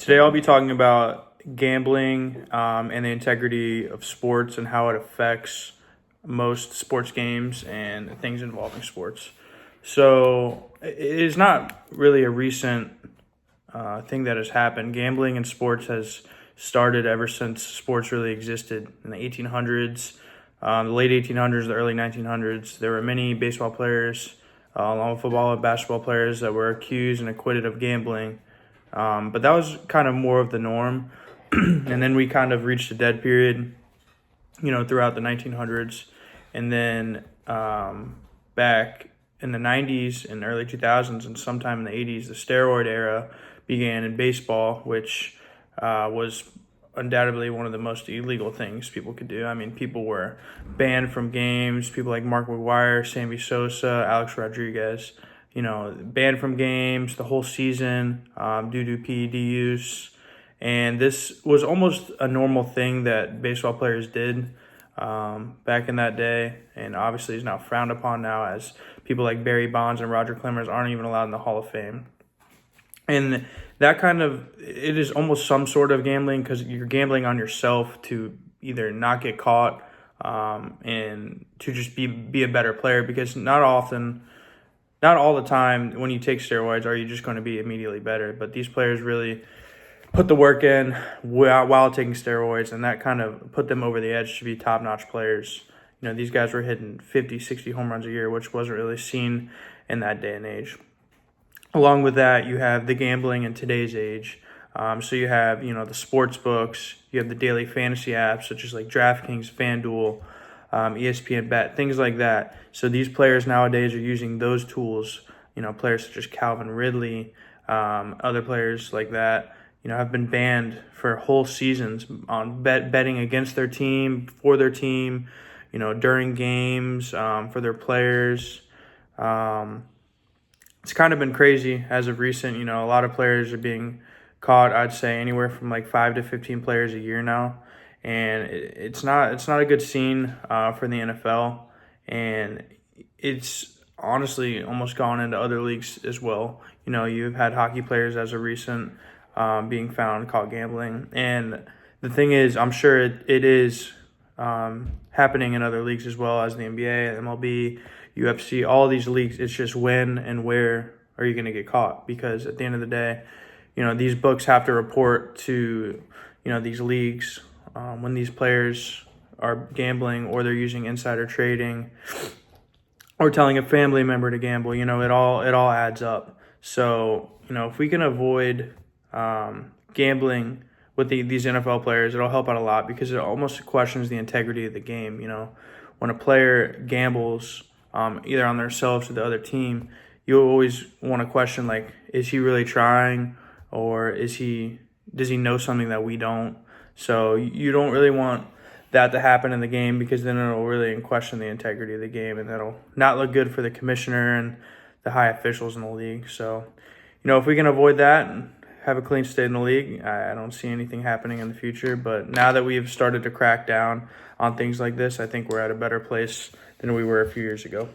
Today I'll be talking about gambling and the integrity of sports and how it affects most sports games and things involving sports. So it is not really a recent thing that has happened. Gambling in sports has started ever since sports really existed in the 1800s, the late 1800s, the early 1900s. There were many baseball players, along with football and basketball players, that were accused and acquitted of gambling. But that was kind of more of the norm. And then we kind of reached a dead period, throughout the 1900s. And then back in the 90s and early 2000s and sometime in the 80s, the steroid era began in baseball, which was undoubtedly one of the most illegal things people could do. I mean, people were banned from games. People like Mark McGwire, Sammy Sosa, Alex Rodriguez, banned from games the whole season due to PED use. And this was almost a normal thing that baseball players did back in that day, and obviously is now frowned upon now, as people like Barry Bonds and Roger Clemens aren't even allowed in the Hall of Fame. And that it is almost some sort of gambling, because you're gambling on yourself to either not get caught and to just be a better player, because not all the time when you take steroids are you just going to be immediately better. But these players really put the work in while taking steroids, and that kind of put them over the edge to be top-notch players. These guys were hitting 50, 60 home runs a year, which wasn't really seen in that day and age. Along with that, you have the gambling in today's age. So you have, the sports books, you have the daily fantasy apps, such as like DraftKings, FanDuel, ESPN Bet, things like that. So these players nowadays are using those tools, players such as Calvin Ridley, other players like that, have been banned for whole seasons on betting against their team, for their team, during games, for their players. It's kind of been crazy as of recent. A lot of players are being caught. I'd say anywhere from like 5 to 15 players a year now, and it's not a good scene for the NFL, and it's honestly almost gone into other leagues as well. You've had hockey players as of recent being found caught gambling, and the thing is, I'm sure it is happening in other leagues as well, as the NBA, MLB, UFC, all these leagues. It's just when and where are you going to get caught? Because at the end of the day, these books have to report to, these leagues when these players are gambling, or they're using insider trading, or telling a family member to gamble. It all adds up. So, if we can avoid gambling with these NFL players, it'll help out a lot, because it almost questions the integrity of the game. When a player gambles, either on themselves or the other team, you always want to question, like, is he really trying, or does he know something that we don't? So you don't really want that to happen in the game, because then it'll really question the integrity of the game, and that'll not look good for the commissioner and the high officials in the league. So, if we can avoid that and have a clean state in the league, I don't see anything happening in the future. But now that we've started to crack down on things like this, I think we're at a better place than we were a few years ago.